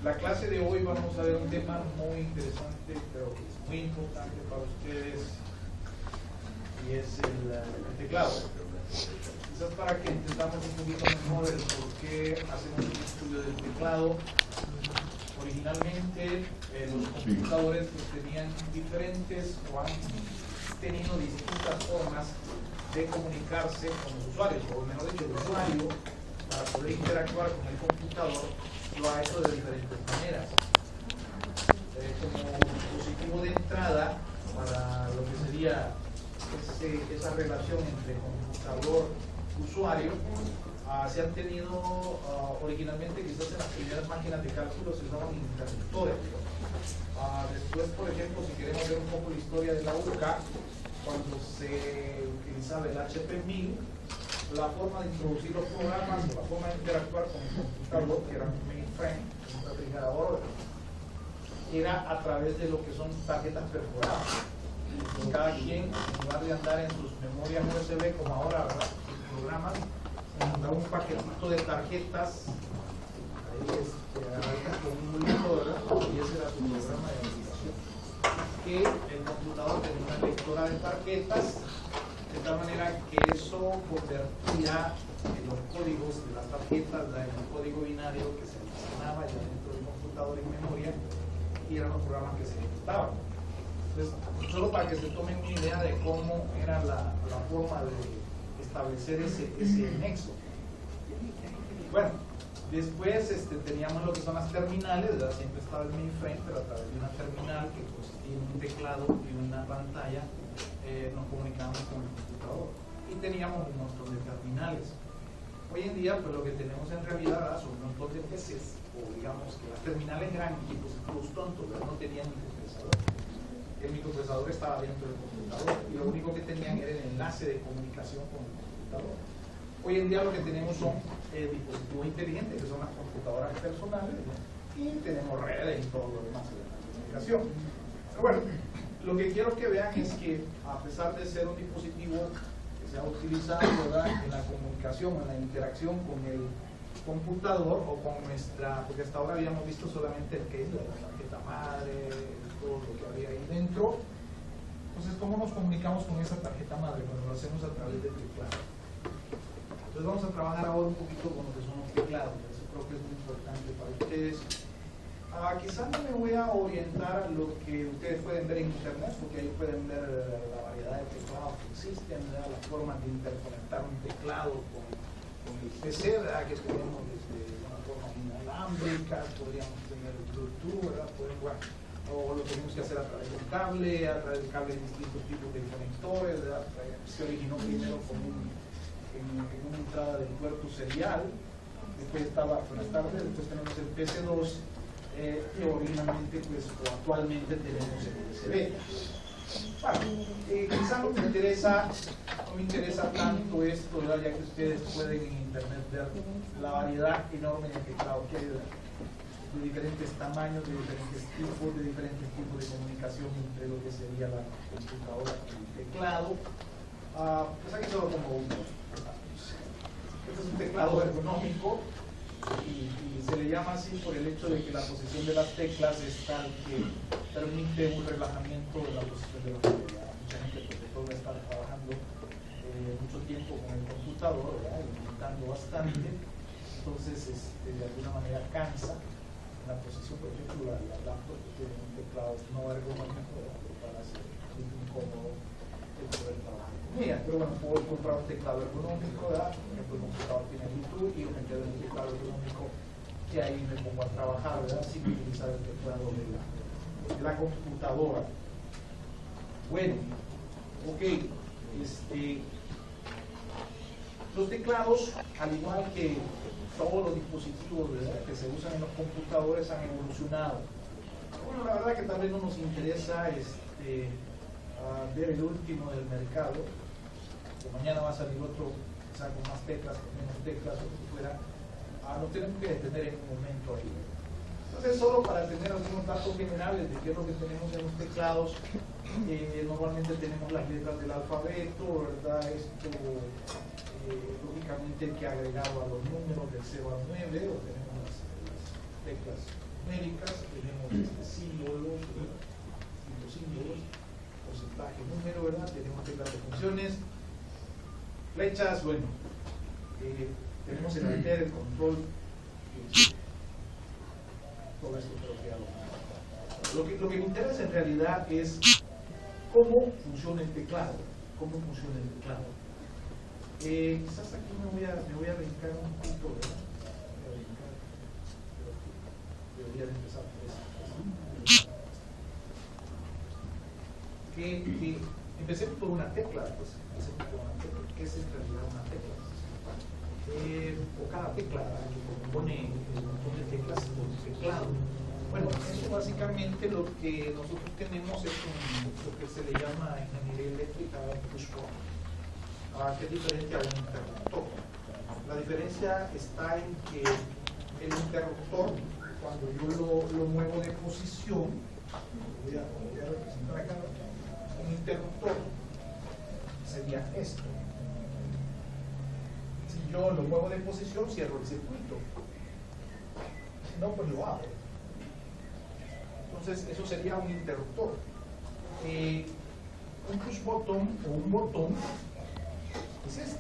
La clase de hoy vamos a ver un tema muy interesante, pero que es muy importante para ustedes, y es el teclado. Quizás para que entendamos un poquito mejor el por qué hacemos un estudio del teclado. Originalmente los computadores tenían diferentes o han tenido distintas formas de comunicarse con los usuarios, o mejor dicho, el usuario, para poder interactuar con el computador, lo ha hecho de diferentes maneras. Como dispositivo de entrada para lo que sería esa relación entre computador-usuario, se han tenido originalmente, quizás en las primeras máquinas de cálculo se usaban interruptores. Después, por ejemplo, si queremos ver un poco la historia de la UCA, cuando se utilizaba el HP1000, la forma de introducir los programas o la forma de interactuar con el computador, que era un mainframe, un refrigerador, era a través de lo que son tarjetas perforadas. Cada quien, en lugar de andar en sus memorias USB como ahora, ¿verdad?, sus programas, mandaba un paquetito de tarjetas ahí con un libro, ¿verdad?, y ese era su programa de aplicación. Que el computador tenía una lectora de tarjetas, de tal manera que eso convertía los códigos de las tarjetas en un código binario que se almacenaba ya dentro del computador en memoria, y eran los programas que se ejecutaban. Entonces, solo para que se tomen una idea de cómo era la forma de establecer ese nexo. Bueno, después teníamos lo que son las terminales, ¿verdad? Siempre estaba el mainframe, pero a través de una terminal que consistía en un teclado y una pantalla, nos comunicábamos con el computador. Y teníamos un montón de terminales. Hoy en día, pues lo que tenemos en realidad, ¿verdad?, son un montón de PCs, o digamos que las terminales eran dispositivos tontos, ¿verdad?, no tenían microprocesador. El microprocesador estaba dentro del computador y lo único que tenían era el enlace de comunicación con el computador. Hoy en día lo que tenemos son dispositivos inteligentes, que son las computadoras personales, ¿no?, y tenemos redes y todo lo demás de la comunicación. Pero bueno, lo que quiero que vean es que a pesar de ser un dispositivo que se ha utilizado, ¿verdad?, en la comunicación, en la interacción con el computador o con nuestra, porque hasta ahora habíamos visto solamente el que es la tarjeta madre, todo lo que había ahí dentro. Entonces, ¿cómo nos comunicamos con esa tarjeta madre? Cuando lo hacemos a través del teclado. Entonces vamos a trabajar ahora un poquito con lo que son los teclados. Eso creo que es muy importante para ustedes. Quizás no me voy a orientar a lo que ustedes pueden ver en internet, porque ahí pueden ver la variedad de teclados que existen, ¿verdad?, las formas de interconectar un teclado con el PC, ¿verdad?, que tenemos desde una forma inalámbrica, podríamos tener Bluetooth, ¿verdad?, o lo tenemos que hacer a través del cable, de distintos tipos de conectores, ¿verdad?, se originó primero en una entrada del puerto serial, después después tenemos el PC2, y originalmente, pues, o actualmente tenemos el USB. Bueno, quizá no me interesa tanto esto, ¿verdad?, ya que ustedes pueden en internet ver la variedad enorme de teclados que hay, de diferentes tamaños, de diferentes tipos de comunicación entre lo que sería la computadora y el teclado. Pues aquí solo pongo uno. Este es un teclado ergonómico y se le llama así por el hecho de que la posición de las teclas es tal que permite un relajamiento de la posición de la tecla. Mucha gente, pues, de todo estar trabajando mucho tiempo con el computador, ¿verdad?, y meditando bastante, entonces de alguna manera cansa la posición. Por ejemplo, la laptop tiene un teclado no ergonómico, para hacer incómodo el poder trabajar con ella. Pero bueno, puedo comprar un teclado ergonómico, ¿verdad? Por ejemplo, el computador tiene Bluetooth y yo me quedo en un teclado ergonómico y ahí me pongo a trabajar, ¿verdad?, sin utilizar el teclado de la computadora. Bueno, ok, los teclados, al igual que todos los dispositivos, ¿verdad?, que se usan en los computadores, han evolucionado. Bueno, la verdad que tal vez no nos interesa ver el último del mercado, que mañana va a salir otro quizá con más teclas, con menos teclas, o lo que fuera. Nos tenemos que detener en un momento ahí. Entonces, solo para tener algunos datos generales de qué es lo que tenemos en los teclados, normalmente tenemos las letras del alfabeto, ¿verdad? Esto lógicamente que agregado a los números del 0 al 9, o tenemos las teclas numéricas, tenemos símbolos, ¿verdad? Los símbolos, porcentaje, número, ¿verdad? Tenemos teclas de funciones, flechas, bueno, tenemos el alter, el control, todo esto creo que ya lo que me interesa en realidad es cómo funciona el teclado, quizás aquí me voy a brincar un poquito, ¿verdad? Debería de empezar por eso. Que empecemos por una tecla, pues, ¿qué es en realidad una tecla? O cada tecla que compone el montón de teclas es un teclado. Bueno, eso básicamente lo que nosotros tenemos es lo que se le llama en ingeniería eléctrica un push button, que es diferente a un interruptor. La diferencia está en que el interruptor, cuando yo lo muevo de posición, voy a representar acá, un interruptor sería esto. Si yo lo muevo de posición, cierro el circuito. Si no, pues lo abro. Entonces, eso sería un interruptor. Un push button o un botón es este.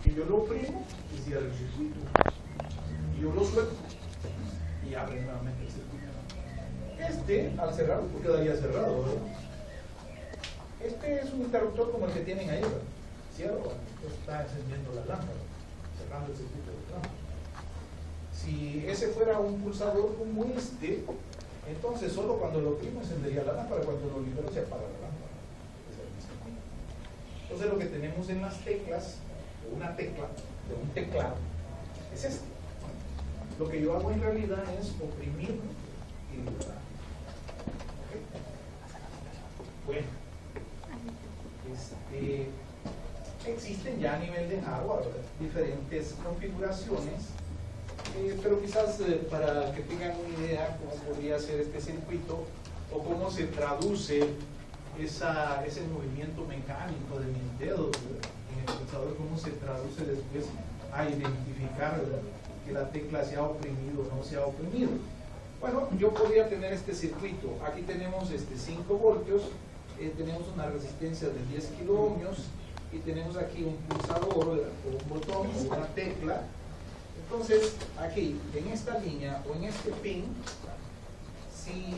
Que yo lo oprimo y cierro el circuito. Y yo lo suelto y abre nuevamente el circuito. Al cerrarlo, pues quedaría cerrado, ¿verdad? Este es un interruptor como el que tienen ahí, ¿verdad? Cierro, está encendiendo la lámpara, cerrando el circuito de la lámpara. Si ese fuera un pulsador como este, entonces solo cuando lo oprimo encendería la lámpara, cuando lo libero se apaga la lámpara. Entonces lo que tenemos en las teclas, de una tecla, de un teclado, es esto. Lo que yo hago en realidad es oprimir y liberar. ¿Okay? Bueno, existen ya a nivel de hardware diferentes configuraciones, pero quizás para que tengan una idea cómo podría ser este circuito o cómo se traduce ese movimiento mecánico de mis dedos en el pulsador, cómo se traduce después a identificar que la tecla se ha oprimido o no se ha oprimido. Bueno, yo podría tener este circuito. Aquí tenemos 5 voltios, tenemos una resistencia de 10 kilo ohmios y tenemos aquí un pulsador o un botón o una tecla. Entonces, aquí, en esta línea o en este pin, si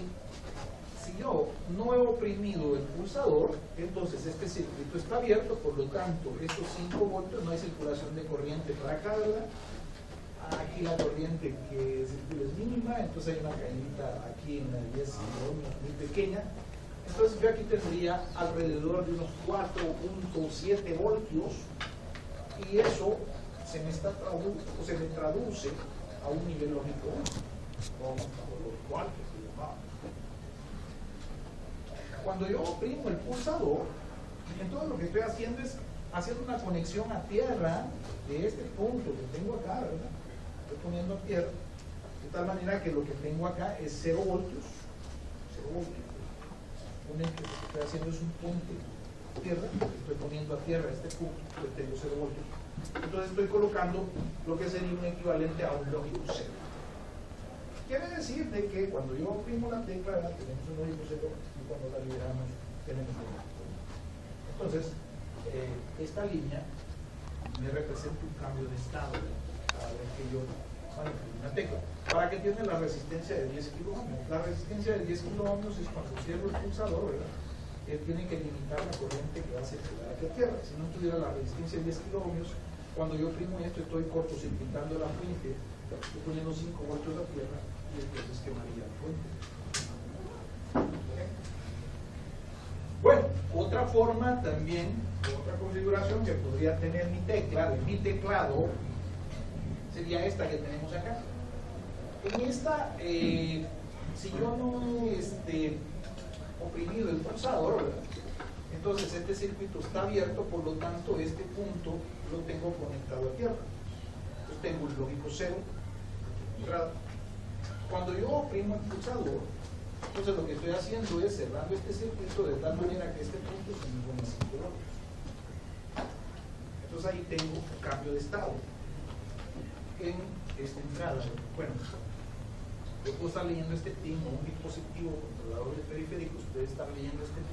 yo no he oprimido el pulsador, entonces este circuito está abierto, por lo tanto, estos 5 voltios no hay circulación de corriente para acá, ¿verdad? Aquí la corriente que circula es mínima, entonces hay una caída aquí en la 10 ohmios muy pequeña. Entonces yo aquí tendría alrededor de unos 4.7 voltios y eso se me traduce a un nivel lógico 1, o los cuartos. Cuando yo oprimo el pulsador, entonces lo que estoy haciendo es haciendo una conexión a tierra de este punto que tengo acá, ¿verdad? Estoy poniendo a tierra, de tal manera que lo que tengo acá es 0 voltios. 0 voltios. Lo que estoy haciendo es un puente a tierra, estoy poniendo a tierra este punto, que tengo 0 voltios. Entonces estoy colocando lo que sería un equivalente a un lógico 0. Quiere decir de que cuando yo oprimo la tecla, tenemos un lógico 0 y cuando la liberamos tenemos un lógico 1. Entonces, esta línea me representa un cambio de estado cada vez que yo manipulo una tecla. ¿Para qué tiene la resistencia de 10 kilo ohmios? La resistencia de 10 kilo ohmios es cuando cierro el pulsador, ¿verdad? Tiene que limitar la corriente que va a circular aquí a tierra. Si no tuviera la resistencia de 10 kilo ohmios, cuando yo oprimo esto estoy cortocircuitando la fuente, estoy poniendo 5 voltios a tierra y entonces quemaría la fuente. ¿Okay? Bueno, otra forma también, otra configuración que podría tener mi tecla, de mi teclado, sería esta que tenemos acá. En esta, si yo no he oprimido el pulsador, ¿verdad? Entonces este circuito está abierto, por lo tanto este punto lo tengo conectado a tierra. Entonces tengo el lógico 0. Cuando yo oprimo el pulsador, entonces lo que estoy haciendo es cerrando este circuito de tal manera que este punto se me pone 5 voltios. Entonces ahí tengo cambio de estado en esta entrada. Bueno, Yo puedo estar leyendo este pin o un dispositivo controlador de periféricos puede estar leyendo este pin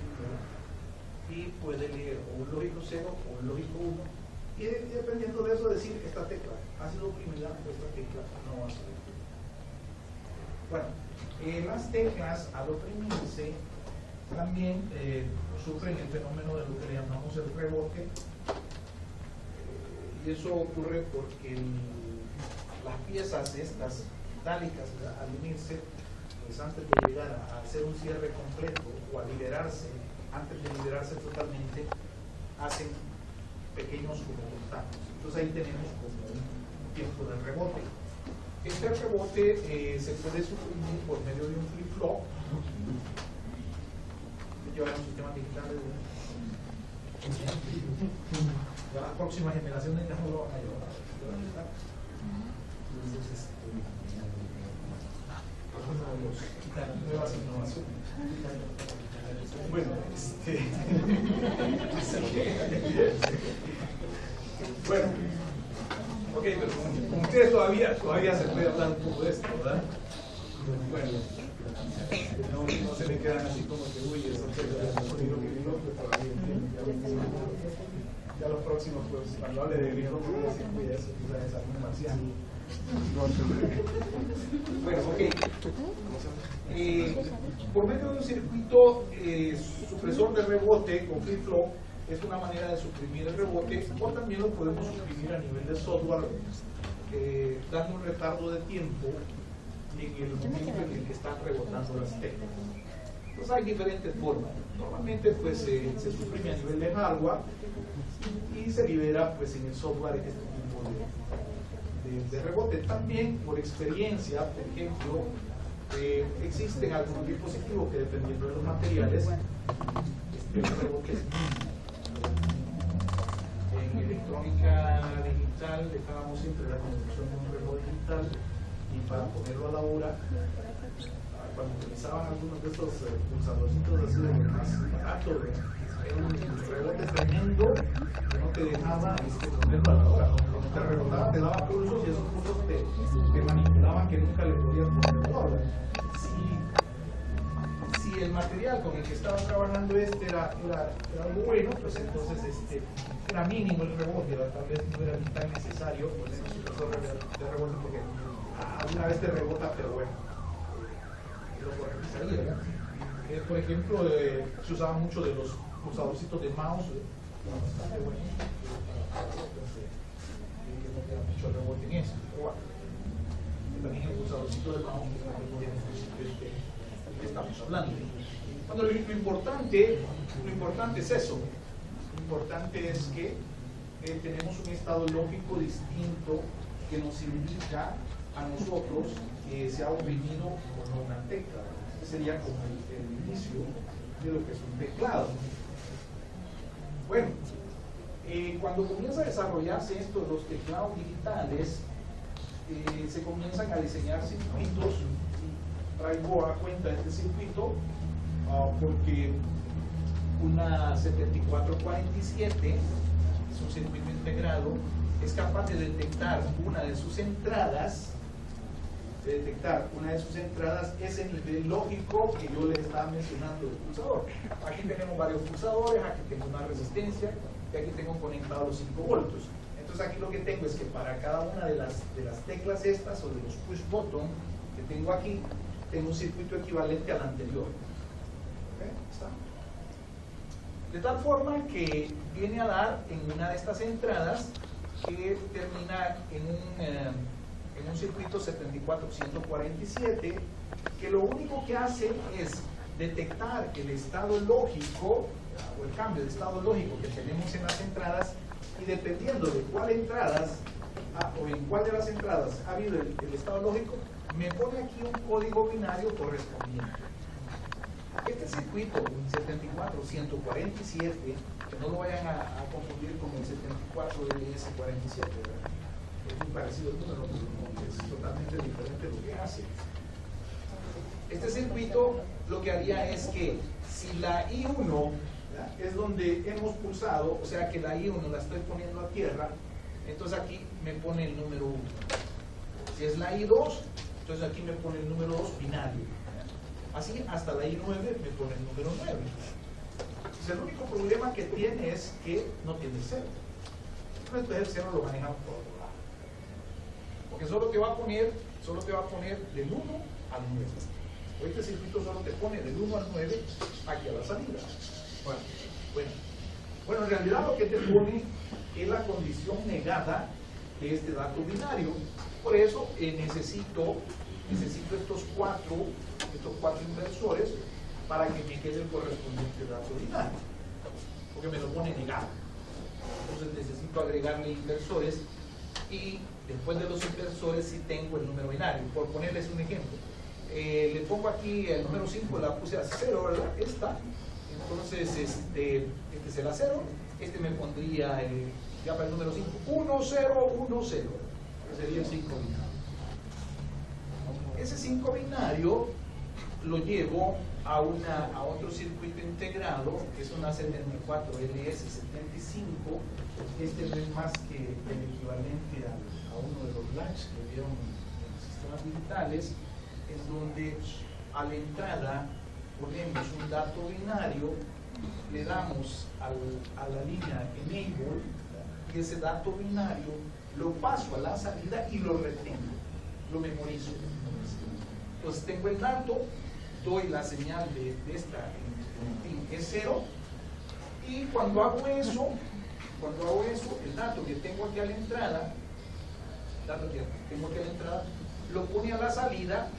y puede leer o un lógico 0 o un lógico 1 y dependiendo de eso decir esta tecla ha sido oprimida o esta tecla no ha sido oprimida. Bueno, las teclas al oprimirse también sufren el fenómeno de lo que le llamamos el rebote, y eso ocurre porque las piezas estas metálicas, al unirse, pues antes de llegar a hacer un cierre completo o a liberarse, antes de liberarse totalmente, hacen pequeños como contactos. Entonces ahí tenemos como un tiempo de rebote. Este rebote se puede suprimir por medio de un flip-flop. Llevar un sistema digital de ya las próximas generaciones ya no lo van a llevar. Entonces, nuevas innovaciones. Bueno, bueno, ok, pero con ustedes todavía se puede hablar un poco de esto, ¿verdad? Bueno, no se me quedan así como que, uy, eso es ya los próximos, pues, cuando hable de micrófono, eso quizás es algún marciano. Bueno, ok. Por medio de un circuito supresor de rebote con flip-flop es una manera de suprimir el rebote, o también lo podemos suprimir a nivel de software dando un retardo de tiempo en el momento en el que están rebotando las teclas. Entonces hay diferentes formas. Normalmente pues se suprime a nivel de hardware y se libera pues en el software este tipo de rebote. También por experiencia, por ejemplo, existen algunos dispositivos que dependiendo de los materiales el rebote es en electrónica digital dejábamos siempre la construcción de un reloj digital y para ponerlo a la hora cuando utilizaban algunos de estos pulsadorcitos así de lo más barato era un rebote tremendo que no te dejaba ponerlo a la hora. Cuando te rebotaba te daba pulsos y esos pulsos te manipulaban que nunca le podías poner la hora. Si el material con el que estaba trabajando era algo bueno, pues entonces era mínimo el rebote, tal vez no era ni tan necesario pues en el supresor de rebote porque alguna vez te rebota, pero bueno, lo correcto ¿verdad? Por ejemplo, se usaba mucho de los pulsadorcitos de mouse, bastante bueno, entonces no queda mucho rebote en eso, pero bueno, también el pulsadorcito de mouse estamos hablando. Cuando lo importante es eso. Lo importante es que tenemos un estado lógico distinto que nos indica a nosotros que se ha oprimido o no una tecla. Ese sería como el inicio de lo que es un teclado. Bueno, cuando comienza a desarrollarse esto de los teclados digitales, se comienzan a diseñar circuitos. Traigo a cuenta este circuito porque una 7447 es un circuito integrado, es capaz de detectar una de sus entradas, ese nivel lógico que yo les estaba mencionando del pulsador. Aquí tenemos varios pulsadores, aquí tengo una resistencia y aquí tengo conectados los 5 voltios. Entonces aquí lo que tengo es que para cada una de las teclas estas o de los push button que tengo aquí, tengo un circuito equivalente al anterior. ¿Okay? ¿Está? De tal forma que viene a dar en una de estas entradas que termina en un circuito 74147 que lo único que hace es detectar el estado lógico o el cambio de estado lógico que tenemos en las entradas y dependiendo de cuál entradas o en cuál de las entradas ha habido el estado lógico, me pone aquí un código binario correspondiente. Este circuito 74147, que no lo vayan a confundir con el 74LS47, ¿verdad? Es muy parecido el número, pero es totalmente diferente lo que hace. Este circuito lo que haría es que si la I1 ¿verdad? Es donde hemos pulsado, o sea que la I1 la estoy poniendo a tierra, entonces aquí me pone el número 1. Si es la I2, Entonces aquí me pone el número 2 binario. Así hasta la I9 me pone el número 9. Entonces el único problema que tiene es que no tiene cero. Entonces el cero lo manejamos por otro lado. Porque solo te va a poner del 1 al 9. Este circuito solo te pone del 1 al 9 aquí a la salida. Bueno, en realidad lo que te pone es la condición negada de este dato binario. Por eso necesito estos cuatro inversores para que me quede el correspondiente dato binario, porque me lo pone negado. Entonces necesito agregarle inversores, y después de los inversores sí tengo el número binario. Por ponerles un ejemplo, le pongo aquí el número 5, la puse a 0, ¿verdad? Esta. Entonces este será 0, este me pondría ya para el número 5 1, 0, 1, 0, que sería el 5 binario. Ese 5 binario lo llevo a otro circuito integrado, que es una 74 LS75. Este no es más que el equivalente a uno de los latch que vieron en los sistemas digitales, en donde a la entrada ponemos un dato binario, le damos a la línea enable, y ese dato binario lo paso a la salida y lo retengo, lo memorizo. Entonces tengo el dato, doy la señal de esta en es 0, y cuando hago eso, el dato que tengo aquí a la entrada, lo pone a la salida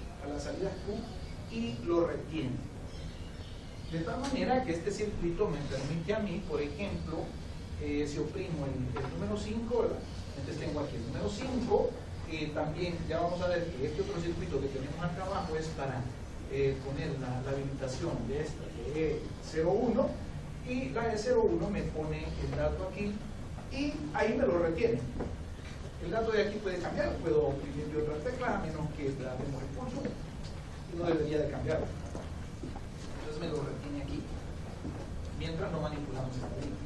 Q, y lo retiene. De tal manera que este circuito me permite a mí, por ejemplo, si oprimo el número 5, ¿verdad? Entonces tengo aquí el número 5, también ya vamos a ver que este otro circuito que tenemos acá abajo es para poner la habilitación de esta de E01, y la E01 me pone el dato aquí, y ahí me lo retiene. El dato de aquí puede cambiar, puedo oprimir de otra tecla, a menos que la demos el pulso, y no debería de cambiarlo. Entonces me lo retiene aquí, mientras no manipulamos esta línea.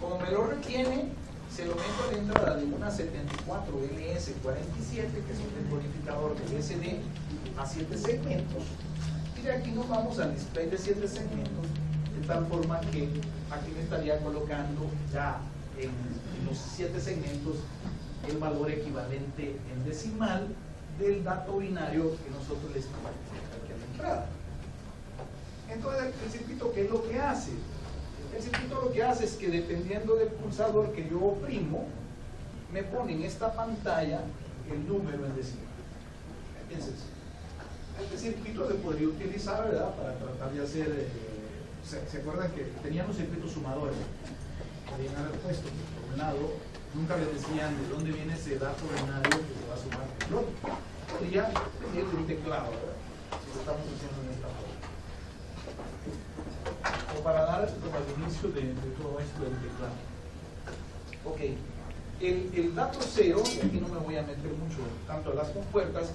Como me lo retiene, se lo meto a la entrada de una 74 LS47, que es un decodificador de SD a 7 segmentos, y de aquí nos vamos al display de 7 segmentos, de tal forma que aquí me estaría colocando ya en los 7 segmentos el valor equivalente en decimal del dato binario que nosotros le estamos aquí a la entrada. Entonces el circuito, ¿qué es lo que hace? El circuito lo que hace es que, dependiendo del pulsador que yo oprimo, me pone en esta pantalla el número en decimal. Entonces, este circuito se podría utilizar, ¿verdad?, para tratar de hacer, ¿se acuerdan que tenían los circuitos sumadores? Podrían haber puesto, por un lado, nunca les decían de dónde viene ese dato binario que se va a sumar con el otro. Podría tener un teclado, ¿verdad?, si lo estamos haciendo en esta forma. O para dar como al inicio de todo esto del teclado. Ok, el dato 0, y aquí no me voy a meter mucho tanto a las compuertas,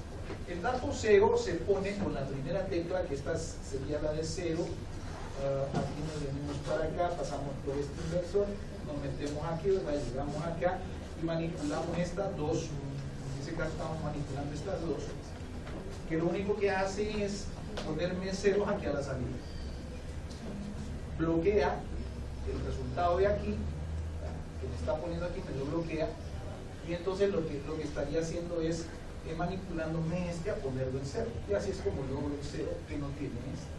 el dato 0 se pone con la primera tecla, que esta sería la de 0. Aquí nos venimos para acá, pasamos por este inversor, nos metemos aquí, llegamos acá y manipulamos estas dos. En ese caso estamos manipulando estas dos, que lo único que hace es ponerme ceros aquí a la salida. Bloquea el resultado de aquí, que me está poniendo aquí, me lo bloquea, y entonces lo que estaría haciendo es manipulándome a ponerlo en 0, y así es como logro el 0 que no tiene este.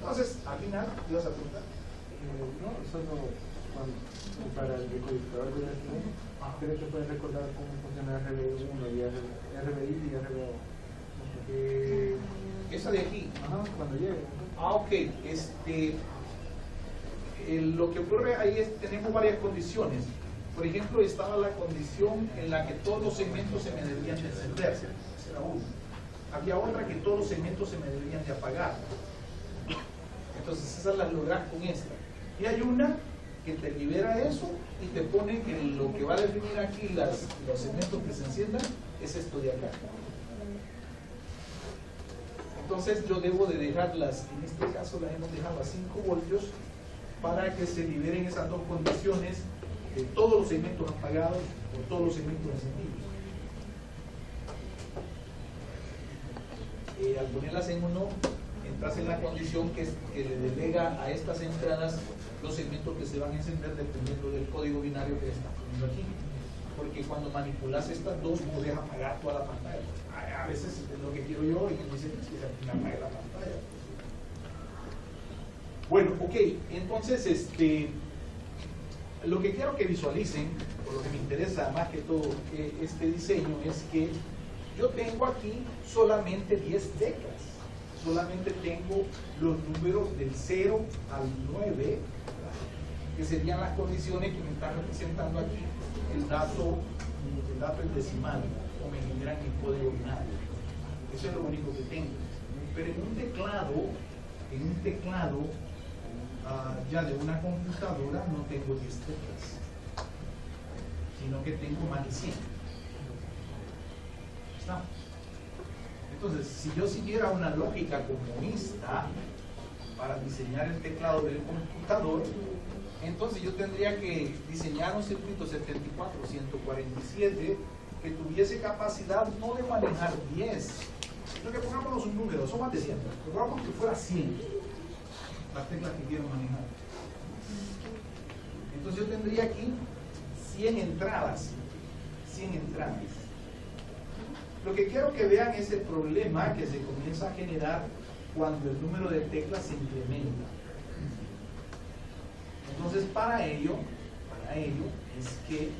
Entonces, al final, ¿ibas a preguntar? No, solo para el decodificador de RBI, creo que pueden recordar cómo funciona RBI1 y RBI y RBO. Esa de aquí. Ajá, cuando llegue. Ok, lo que ocurre ahí es tenemos varias condiciones. Por ejemplo, estaba la condición en la que todos los segmentos se me deberían de encender, esa era una. Había otra que todos los segmentos se me deberían de apagar. Entonces esas las logras con esta. Y hay una que te libera eso y te pone que lo que va a definir aquí los segmentos que se enciendan es esto de acá. Entonces yo debo de dejarlas, en este caso las hemos dejado a 5 voltios para que se liberen esas dos condiciones de todos los segmentos apagados o todos los segmentos encendidos. al ponerlas en uno, entras en la condición que le delega a estas entradas los segmentos que se van a encender dependiendo del código binario que está poniendo aquí. Porque cuando manipulas estas dos, puedes apagar toda la pantalla. A veces es lo que quiero yo y me dicen que se apague la pantalla. Bueno, ok, entonces lo que quiero que visualicen, por lo que me interesa más que todo este diseño, es que yo tengo aquí solamente 10 teclas. Solamente tengo los números del 0 al 9, ¿verdad? Que serían las condiciones que me están representando aquí el dato en decimal, o me generan el código binario. Eso es lo único que tengo. Pero en un teclado ya de una computadora no tengo 10 teclas, sino que tengo más de 100. ¿Está? Entonces, si yo siguiera una lógica comunista para diseñar el teclado del computador, entonces yo tendría que diseñar un circuito 74-147 que tuviese capacidad no de manejar 10, sino que pongámonos un número, son más de 100, pongamos que fuera 100 las teclas que quiero manejar. Entonces yo tendría aquí 100 entradas. Lo que quiero que vean es el problema que se comienza a generar cuando el número de teclas se incrementa. Entonces para ello es que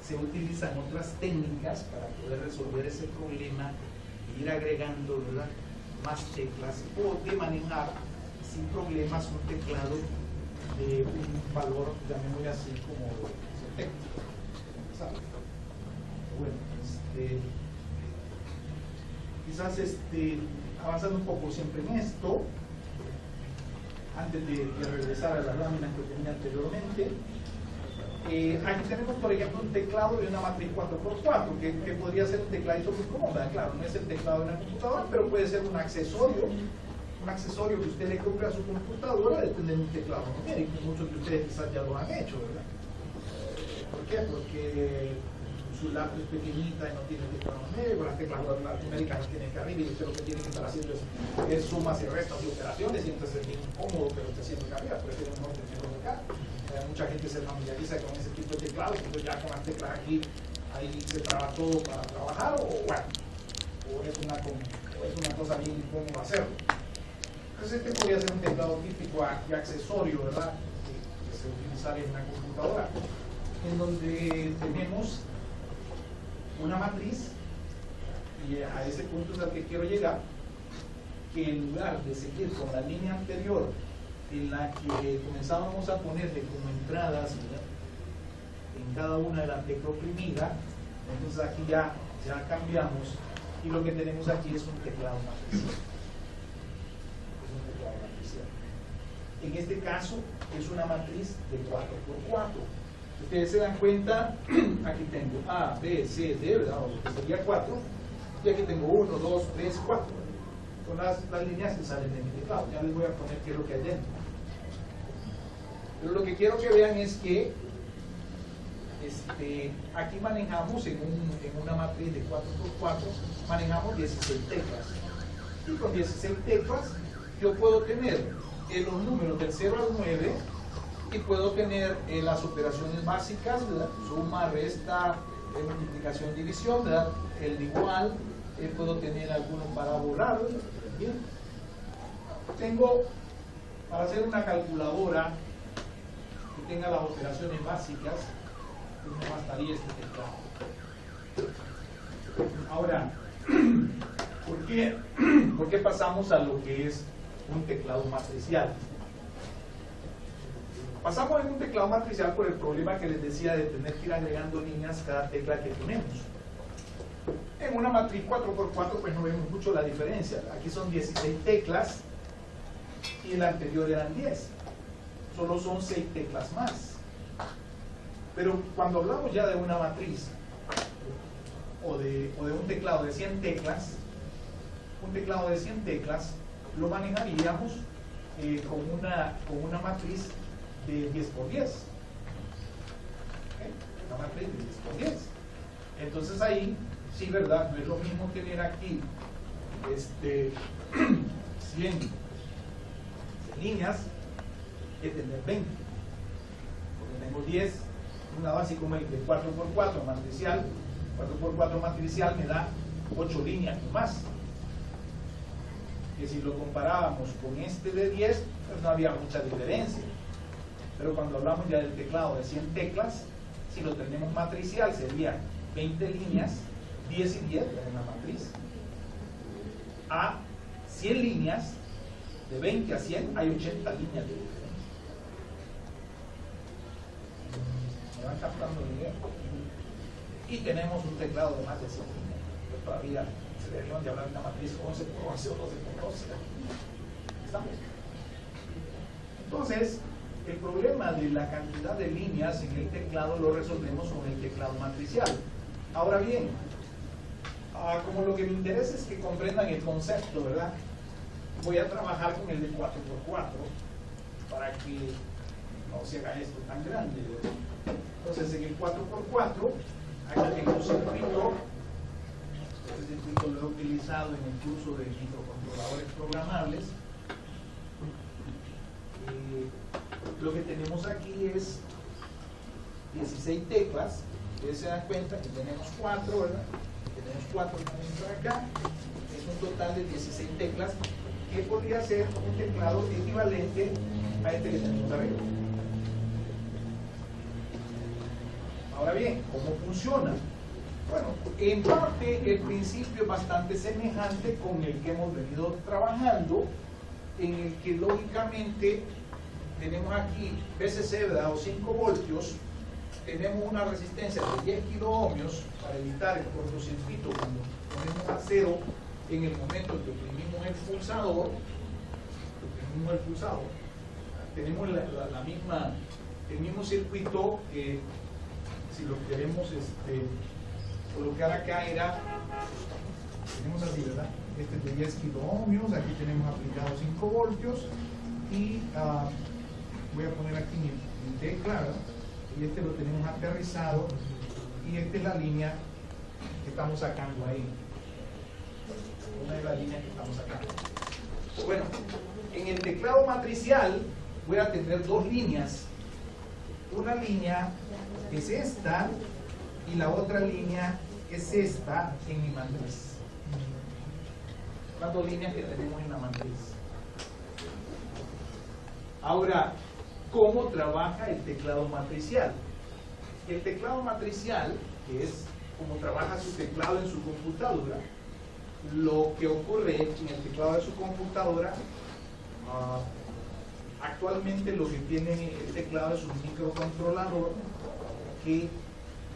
se utilizan otras técnicas para poder resolver ese problema e ir agregando, ¿verdad?, más teclas o de manejar sin problemas un teclado de un valor, llamémosle así, como 70. ¿Sabes? Bueno, quizás avanzando un poco siempre en esto, antes de regresar a las láminas que tenía anteriormente, aquí tenemos, por ejemplo, un teclado de una matriz 4x4, que podría ser un tecladito muy cómodo. Claro, no es el teclado de una computadora, pero puede ser un accesorio que usted le compre a su computadora de tener un teclado numérico. Muchos de ustedes quizás ya lo han hecho, ¿verdad? ¿Por qué? Porque su laptop es pequeñita y no tiene teclado numérico, las teclas numéricas no tienen que arriba y usted lo que tiene que estar haciendo es sumas y restas y operaciones, y entonces es bien incómodo que lo esté haciendo acá arriba, prefiero mejor tenerlo acá. Mucha gente se familiariza con ese tipo de teclados, entonces ya con las teclas aquí ahí se traba todo para trabajar, o bueno, o es una cosa bien incómoda hacerlo. Entonces este podría ser un teclado típico y accesorio, ¿verdad?, que se utilizaría en una computadora, en donde tenemos una matriz, y a ese punto es al que quiero llegar, que en lugar de seguir con la línea anterior en la que comenzábamos a ponerle como entradas, ¿verdad?, en cada una de las teclas oprimidas, entonces aquí ya cambiamos, y lo que tenemos aquí es un teclado matricial. En este caso es una matriz de 4x4. Ustedes se dan cuenta, aquí tengo A, B, C, D, ¿verdad?, o lo que sería 4, y aquí tengo 1, 2, 3, 4. Son las líneas que salen de mi teclado. Ya les voy a poner qué es lo que hay dentro. Pero lo que quiero que vean es que aquí manejamos en una matriz de 4x4, manejamos 16 teclas. Y con 16 teclas yo puedo tener los números del 0 al 9, y puedo tener las operaciones básicas, ¿verdad?, suma, resta, multiplicación, división, ¿verdad?, el igual, puedo tener algunos para borrar, ¿verdad? Bien. Tengo, para hacer una calculadora que tenga las operaciones básicas, pues me bastaría este teclado. Ahora, ¿por qué pasamos a lo que es un teclado matricial? Pasamos en un teclado matricial por el problema que les decía de tener que ir agregando líneas cada tecla que ponemos. En una matriz 4x4 pues no vemos mucho la diferencia. Aquí son 16 teclas y en la anterior eran 10. Solo son 6 teclas más. Pero cuando hablamos ya de una matriz o de un teclado de 100 teclas, lo manejaríamos con una matriz de 10 por 10. ¿Okay? Una matriz de 10 por 10. Entonces ahí, sí, ¿verdad? No es lo mismo tener aquí 100 líneas que tener 20, porque tengo 10, una básica como el de 4x4 matricial. 4x4 matricial me da 8 líneas y más, que si lo comparábamos con este de 10, pues no había mucha diferencia. Pero cuando hablamos ya del teclado de 100 teclas, si lo tenemos matricial sería 20 líneas, 10 y 10 en la matriz. A 100 líneas, de 20 a 100 hay 80 líneas de diferencia. ¿Me van captando la idea? Y tenemos un teclado de más de 100 líneas. Yo todavía se deberían de hablar de una matriz 11 por 11 o 12 por 12. ¿Estamos? Entonces, el problema de la cantidad de líneas en el teclado lo resolvemos con el teclado matricial. Ahora bien, como lo que me interesa es que comprendan el concepto, ¿verdad? Voy a trabajar con el de 4x4 para que no se haga esto tan grande, ¿verdad? Entonces, en el 4x4, aquí tengo un circuito. Este circuito lo he utilizado en el curso de microcontroladores programables. Lo que tenemos aquí es 16 teclas. Ustedes se dan cuenta que tenemos 4, ¿verdad? Tenemos 4 también por acá. Es un total de 16 teclas, que podría ser un teclado equivalente a este que tenemos arriba. Ahora bien, ¿cómo funciona? Bueno, en parte el principio es bastante semejante con el que hemos venido trabajando, en el que lógicamente tenemos aquí VCC, ¿verdad? O 5 voltios, tenemos una resistencia de 10 kiloohmios para evitar el cortocircuito cuando ponemos a cero en el momento que oprimimos el pulsador. Tenemos el mismo circuito que, si lo queremos colocar acá, tenemos así, ¿verdad? Este es de 10 kiloohmios, aquí tenemos aplicado 5 voltios y voy a poner aquí mi tecla, ¿verdad? Y este lo tenemos aterrizado y esta es la línea que estamos sacando ahí. Una de las líneas que estamos sacando. Bueno, en el teclado matricial voy a tener dos líneas. Una línea es esta y la otra línea es esta en mi matriz. Las dos líneas que tenemos en la matriz. Ahora, ¿cómo trabaja el teclado matricial? El teclado matricial, que es como trabaja su teclado en su computadora, lo que ocurre en el teclado de su computadora, actualmente lo que tiene el teclado es un microcontrolador que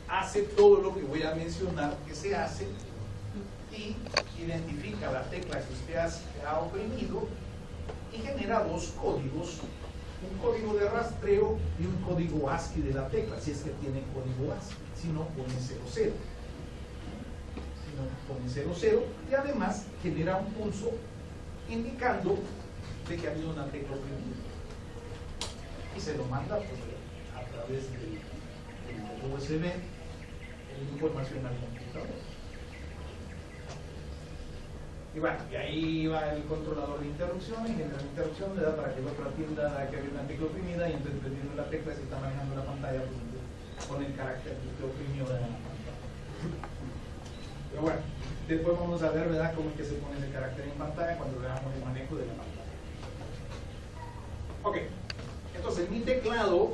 hace todo lo que voy a mencionar que se hace y identifica la tecla que usted ha oprimido y genera dos códigos, un código de rastreo y un código ASCII de la tecla, si es que tiene código ASCII, si no pone 00. Pone 00 y además genera un pulso indicando de que ha habido una tecla oprimida y se lo manda pues, a través del USB la información al computador. Y bueno, y ahí va el controlador de interrupciones y genera la interrupción, le da para que el otro atienda que había una tecla oprimida y entonces dependiendo de la tecla, si está manejando la pantalla, pues pone el carácter que usted oprimió de la pantalla. Pero bueno, después vamos a ver, ¿verdad?, cómo es que se pone ese carácter en pantalla cuando veamos el manejo de la pantalla. Ok, entonces mi teclado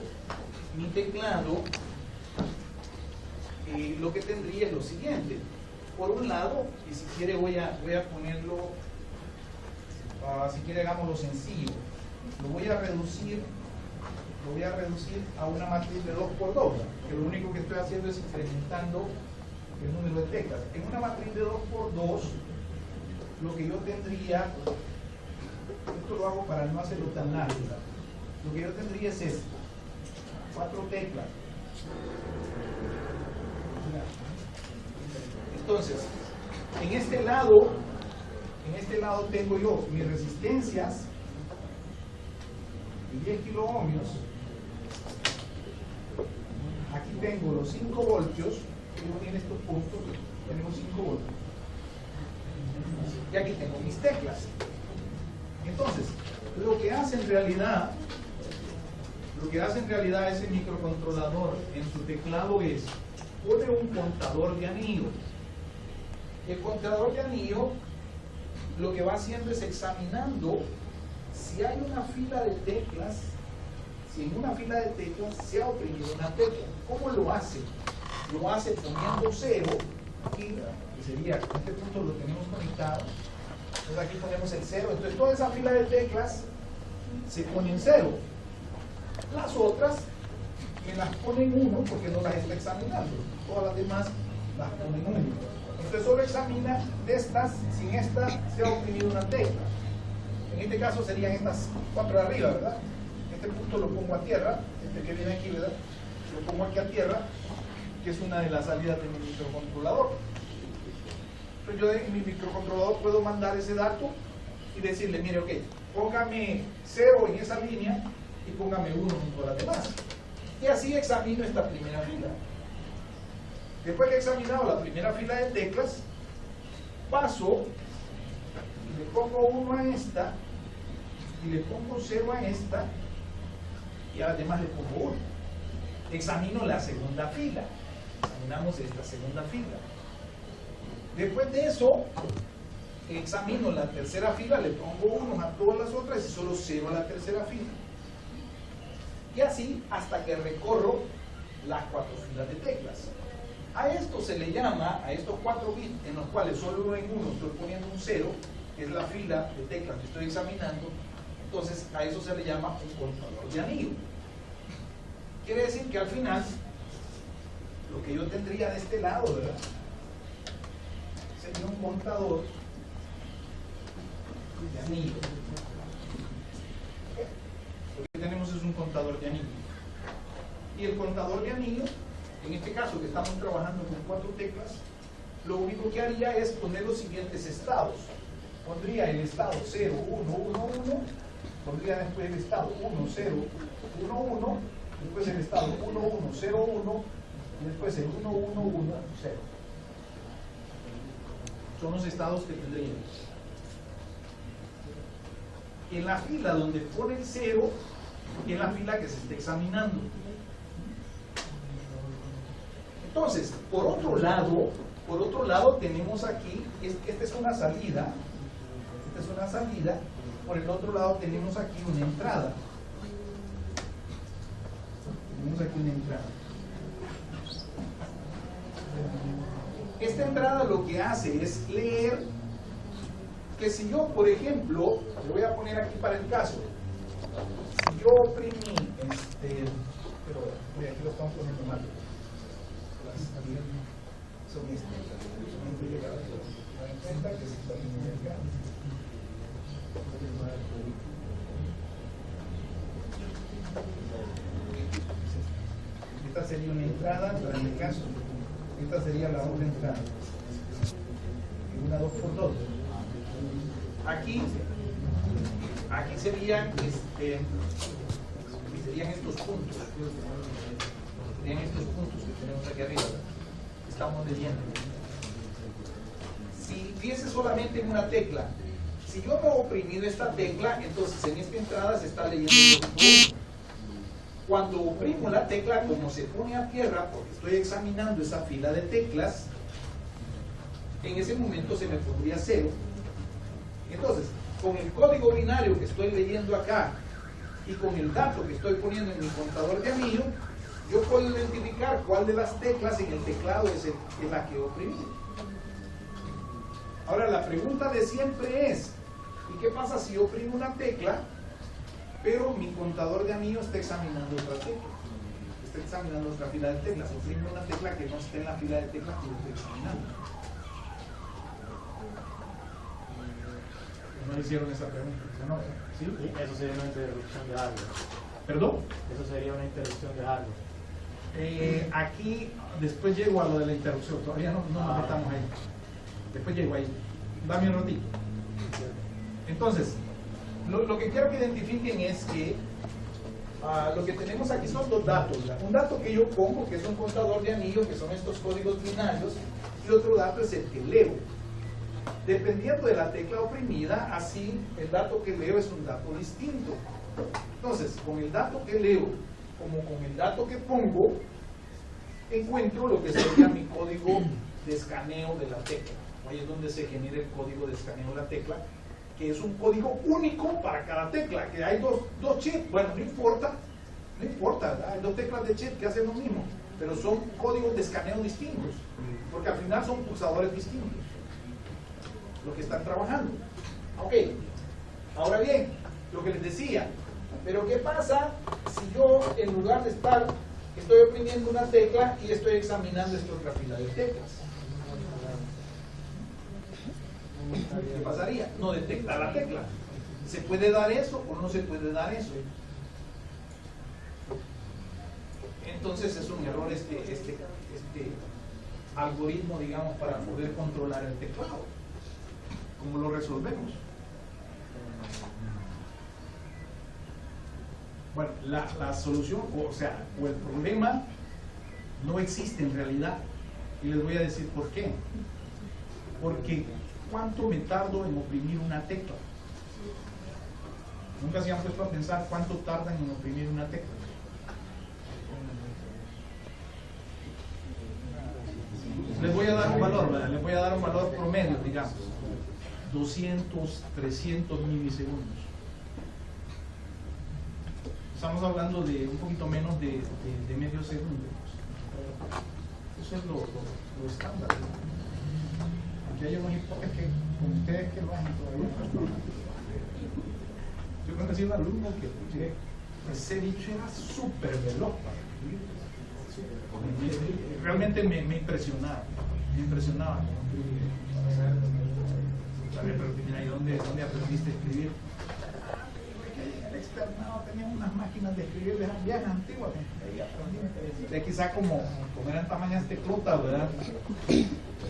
lo que tendría es lo siguiente. Por un lado, y si quiere voy a ponerlo, si quiere hagámoslo sencillo, lo voy a reducir a una matriz de 2x2, que lo único que estoy haciendo es incrementando el número de teclas. En una matriz de 2x2, lo que yo tendría, esto lo hago para no hacerlo tan largo, lo que yo tendría es esto, 4 teclas. Entonces, en este lado tengo yo mis resistencias de 10 kiloohmios. Aquí tengo los 5 voltios. En estos puntos tenemos 5 voltios. y aquí tengo mis teclas. Entonces, lo que hace en realidad ese microcontrolador en su teclado es pone un contador de anillo. El contador de anillo lo que va haciendo es examinando si hay una fila de teclas, si en una fila de teclas se ha oprimido una tecla. ¿Cómo lo hace? Lo hace poniendo 0 aquí, que sería, en este punto lo tenemos conectado, entonces aquí ponemos el 0, entonces toda esa fila de teclas se pone en 0. Las otras me las pone en 1 porque no las está examinando, todas las demás las pone en 1. Entonces solo examina de estas, si en esta se ha oprimido una tecla. En este caso serían estas 4 de arriba, ¿verdad? Este punto lo pongo a tierra, este que viene aquí, ¿verdad? Lo pongo aquí a tierra, que es una de las salidas de mi microcontrolador. Entonces yo en mi microcontrolador puedo mandar ese dato y decirle, mire, ok, póngame 0 en esa línea y póngame 1 junto a las demás. Y así examino esta primera fila. Después que he examinado la primera fila de teclas, paso y le pongo 1 a esta y le pongo 0 a esta y a las demás le pongo 1. Examino la segunda fila. Examinamos esta segunda fila. Después de eso, examino la tercera fila, le pongo 1 a todas las otras y solo 0 a la tercera fila. Y así hasta que recorro las 4 filas de teclas. A esto se le llama, a estos 4 bits en los cuales solo en uno estoy poniendo un 0, que es la fila de teclas que estoy examinando, entonces a eso se le llama un contador de anillo. Quiere decir que al final, lo que yo tendría de este lado, ¿verdad?, sería un contador de anillo. Lo que tenemos es un contador de anillo. Y el contador de anillo, en este caso que estamos trabajando con 4 teclas, lo único que haría es poner los siguientes estados. Pondría el estado 0, 1, 1, 1, pondría después el estado 1, 0, 1, 1, después el estado 1, 1, 0, 1, y después el 1, 1, 1, 0. Son los estados que tendríamos. En la fila donde pone el 0, y en la fila que se está examinando. Entonces, por otro lado tenemos aquí, esta es una salida, por el otro lado tenemos aquí una entrada. Esta entrada lo que hace es leer que si yo, por ejemplo, le voy a poner aquí para el caso, si yo oprimí, pero aquí lo estamos poniendo mal. Son esta sería una entrada, para mi caso, esta sería la otra entrada. Una 2x2. Aquí serían estos puntos. Serían estos puntos que tenemos aquí arriba. Estamos leyendo. Si viese solamente en una tecla, si yo no he oprimido esta tecla, entonces en esta entrada se está leyendo los puntos. Cuando oprimo la tecla, como se pone a tierra, porque estoy examinando esa fila de teclas, en ese momento se me pondría 0. Entonces, con el código binario que estoy leyendo acá y con el dato que estoy poniendo en mi contador de anillo, yo puedo identificar cuál de las teclas en el teclado es la que he oprimido. Ahora, la pregunta de siempre es, ¿y qué pasa si yo oprimo una tecla, pero mi contador de anillo está examinando otra tecla? Está examinando otra fila de teclas. Oprimo una tecla que no esté en la fila de teclas que yo estoy examinando. No le hicieron esa pregunta. No, ¿sí? Eso sería una interrupción de hardware. ¿Perdón? Eso sería una interrupción de hardware. Aquí después llego a lo de la interrupción. Todavía no nos metamos ahí. Después llego ahí. Dame un ratito. Entonces, lo que quiero que identifiquen es que lo que tenemos aquí son 2 datos. Un dato que yo pongo, que es un contador de anillo, que son estos códigos binarios, y otro dato es el que leo. dependiendo de la tecla oprimida, así el dato que leo es un dato distinto. Entonces, con el dato que leo, como con el dato que pongo, encuentro lo que sería mi código de escaneo de la tecla. Ahí es donde se genera el código de escaneo de la tecla, que es un código único para cada tecla, que hay dos chips, bueno, no importa, ¿verdad? Hay dos teclas de chip que hacen lo mismo, pero son códigos de escaneo distintos, porque al final son pulsadores distintos los que están trabajando. Ok, ahora bien, lo que les decía, pero ¿qué pasa si yo, en lugar de estoy oprimiendo una tecla y estoy examinando esta otra fila de teclas? ¿Qué pasaría? No detecta la tecla. ¿Se puede dar eso o no se puede dar eso? Entonces es un error este algoritmo, digamos, para poder controlar el teclado. ¿Cómo lo resolvemos? Bueno, la solución, o el problema no existe en realidad, y les voy a decir por qué. Porque ¿cuánto me tardo en oprimir una tecla? ¿Nunca se han puesto a pensar cuánto tardan en oprimir una tecla? Les voy a dar un valor, ¿verdad? Les voy a dar un valor promedio, digamos, 200, 300 milisegundos. Estamos hablando de un poquito menos de medio segundo. Eso es lo estándar, ¿no? Aquí hay unos hipótesis que con ustedes que lo hacen todavía. Yo conocí a un alumno que ese bicho era súper veloz para escribir. Realmente me impresionaba. Pero mira, ¿y dónde aprendiste a escribir? En el externado tenían unas máquinas de escribir viejas antiguas. Ahí aprendí. Quizá como eran tamañas teclotas, ¿verdad? El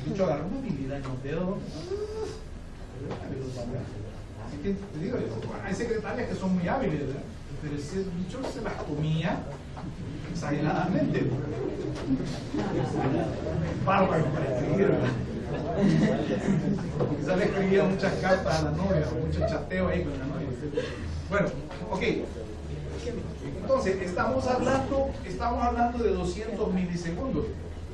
bicho agarró una habilidad en los dedos. Así que te digo, hay secretarias que son muy hábiles, ¿verdad? Pero ese bicho se las comía exageradamente. Bárbaro para escribir, ¿verdad? Quizás le escribía muchas cartas a la novia, mucho chateo ahí con la novia. Bueno, ok. Entonces, estamos hablando de 200 milisegundos.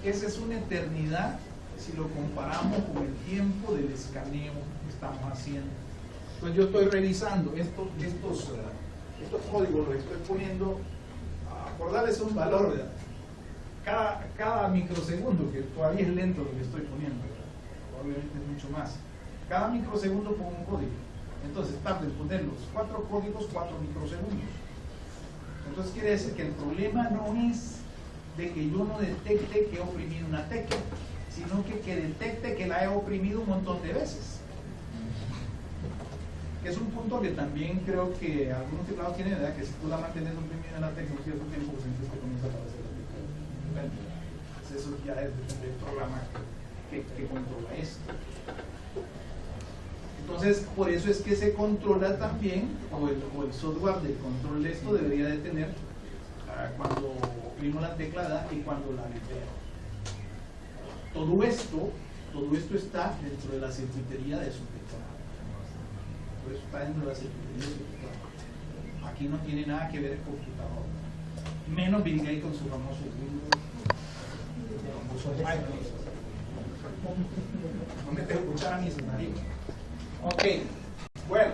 Esa es una eternidad si lo comparamos con el tiempo del escaneo que estamos haciendo. Entonces, yo estoy revisando estos códigos, los estoy poniendo, por darles un valor, ¿verdad? Cada microsegundo, que todavía es lento lo que estoy poniendo, ¿verdad? Obviamente es mucho más. Cada microsegundo pongo un código. Entonces tardo en poner los 4 códigos 4 microsegundos. Entonces quiere decir que el problema no es de que yo no detecte que he oprimido una tecla, sino que detecte que la he oprimido un montón de veces. Que es un punto que también creo que algunos teclados tienen, ¿verdad? Que si tú la mantienes oprimida en la tecla un cierto tiempo, pues entonces te comienza a aparecer la tecla. Bueno, pues eso ya es del programa que controla esto. Entonces, por eso es que se controla también, o el software de control de esto debería de tener cuando oprimo la tecla y cuando la libero. Todo esto está dentro de la circuitería de su teclado. Por eso está dentro de la circuitería de su teclado. Aquí no tiene nada que ver el computador. Menos Bill Gates con su famoso Windows. No me te escuchar a mis narices. Ok, bueno,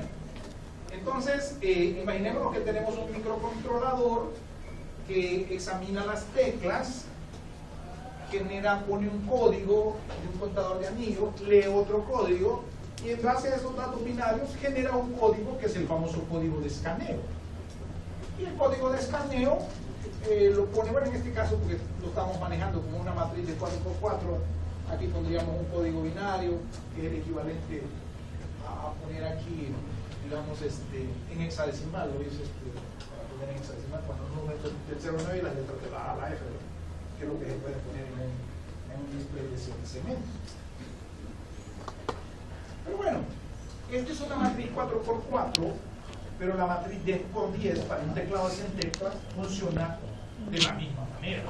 entonces imaginemos que tenemos un microcontrolador que examina las teclas, pone un código de un contador de anillos, lee otro código y en base a esos datos binarios genera un código que es el famoso código de escaneo. Y el código de escaneo lo pone, bueno, en este caso porque lo estamos manejando como una matriz de 4x4, aquí pondríamos un código binario que es el equivalente a poner aquí, digamos, en hexadecimal, lo dice para poner en hexadecimal cuando uno mete el 09 y las letras de la A a la F, que es lo que se puede poner en un display de cemento. Pero bueno, esta es una matriz 4x4, pero la matriz 10x10 para un teclado de 100 teclas funciona de la misma manera.